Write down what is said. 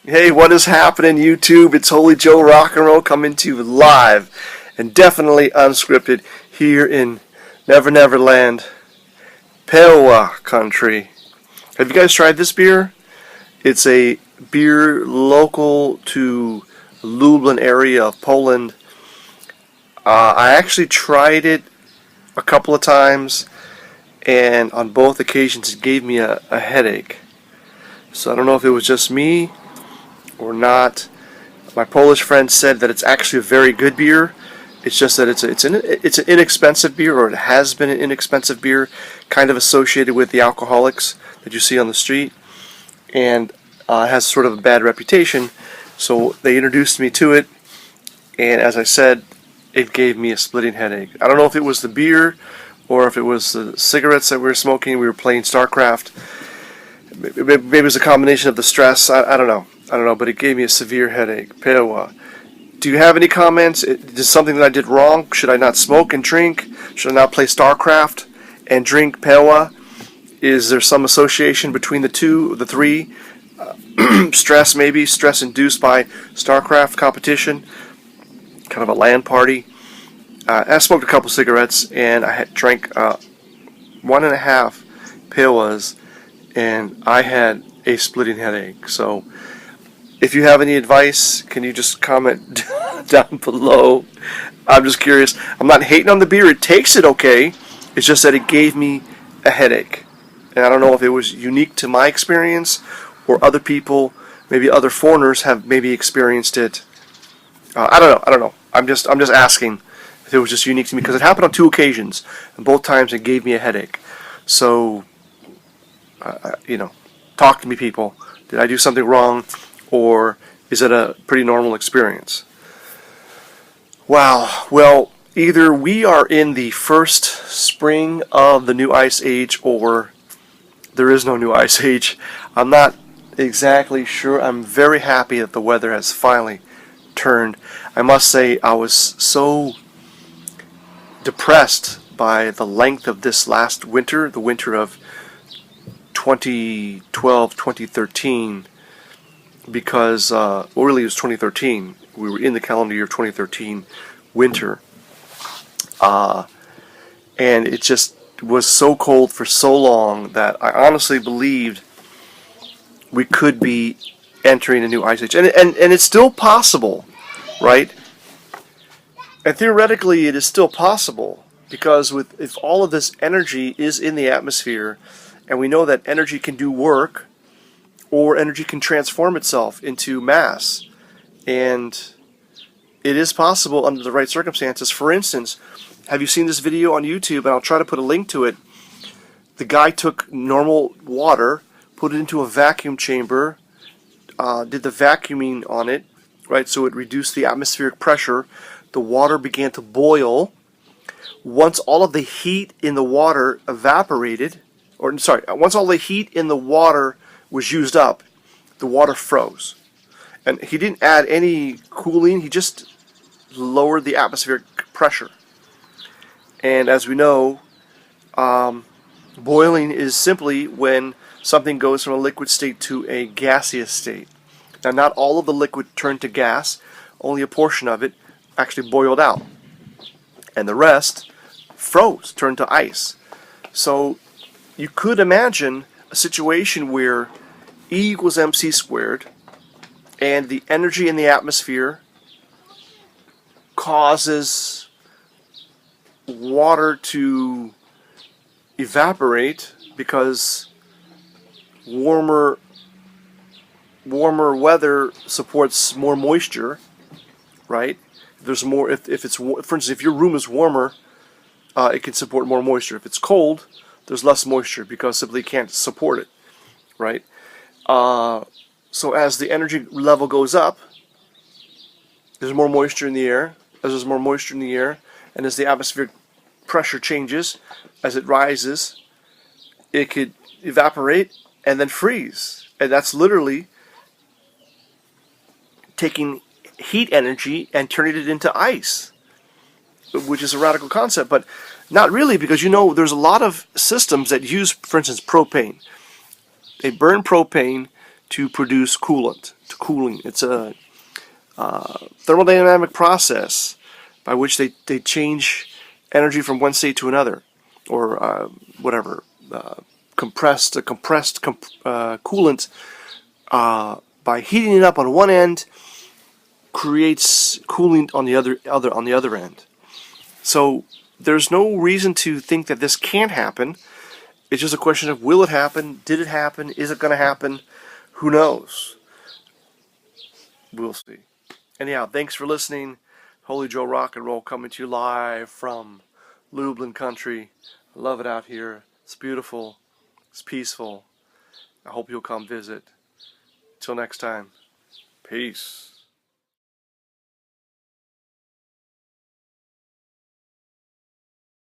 Hey, what is happening, YouTube? It's Holy Joe Rock and Roll coming to you live and definitely unscripted here in Never Never Land, PerЛa country. Have you guys tried this beer? It's a beer local to Lublin area of Poland. I actually tried it a couple of times, and on both occasions it gave me a headache. So I don't know if it was just me or not. My Polish friend said that it's actually a very good beer. It's just that it's an inexpensive beer, or it has been an inexpensive beer, kind of associated with the alcoholics that you see on the street, and has sort of a bad reputation. So they introduced me to it, and as I said, it gave me a splitting headache. I don't know if it was the beer or if it was the cigarettes that we were smoking. We were playing StarCraft. Maybe it was a combination of the stress. I don't know. But it gave me a severe headache. PerЛa. Do you have any comments? Is this something that I did wrong? Should I not smoke and drink? Should I not play StarCraft and drink PerLa? Is there some association between the three? Stress, maybe. Stress induced by StarCraft competition. Kind of a LAN party. I smoked a couple cigarettes, and I had drank 1.5 PerLas, and I had a splitting headache. So if you have any advice, can you just comment down below? I'm just curious. I'm not hating on the beer. It takes it okay. It's just that it gave me a headache. And I don't know if it was unique to my experience or other people, maybe other foreigners have maybe experienced it. I don't know. I'm just asking if it was just unique to me, because it happened on 2 occasions, and both times it gave me a headache. So, talk to me, people. Did I do something wrong? Or is it a pretty normal experience? Wow. Well, either we are in the first spring of the new ice age, or there is no new ice age. I'm not exactly sure. I'm very happy that the weather has finally turned. I must say, I was so depressed by the length of this last winter, the winter of 2012, 2013, because, really it was 2013. We were in the calendar year 2013 winter. And it just was so cold for so long that I honestly believed we could be entering a new ice age. And it's still possible, right? And theoretically it is still possible, because if all of this energy is in the atmosphere, and we know that energy can do work, or energy can transform itself into mass. And it is possible under the right circumstances. For instance, have you seen this video on YouTube? And I'll try to put a link to it. The guy took normal water, put it into a vacuum chamber, did the vacuuming on it, right? So it reduced the atmospheric pressure. The water began to boil. Once all of the heat in the water evaporated, once all the heat in the water was used up, the water froze. And he didn't add any cooling, he just lowered the atmospheric pressure. And as we know, boiling is simply when something goes from a liquid state to a gaseous state. Now, not all of the liquid turned to gas, only a portion of it actually boiled out. And the rest froze, turned to ice. So you could imagine a situation where E equals mc squared, and the energy in the atmosphere causes water to evaporate, because warmer weather supports more moisture, right? There's more. If it's, for instance, if your room is warmer, it can support more moisture. If it's cold, there's less moisture, because simply can't support it, right? So as the energy level goes up, there's more moisture in the air. As there's more moisture in the air, and as the atmospheric pressure changes, as it rises, it could evaporate and then freeze. And that's literally taking heat energy and turning it into ice, which is a radical concept, but not really, because there's a lot of systems that use, for instance, propane. They burn propane to produce coolant, to cooling. It's a thermodynamic process by which they change energy from one state to another, or whatever. Compressed coolant, by heating it up on one end, creates cooling on the other end. So there's no reason to think that this can't happen. It's just a question of, will it happen? Did it happen? Is it going to happen? Who knows? We'll see. Anyhow, thanks for listening. Holy Joe Rock and Roll coming to you live from Lublin country. I love it out here. It's beautiful. It's peaceful. I hope you'll come visit. Till next time. Peace.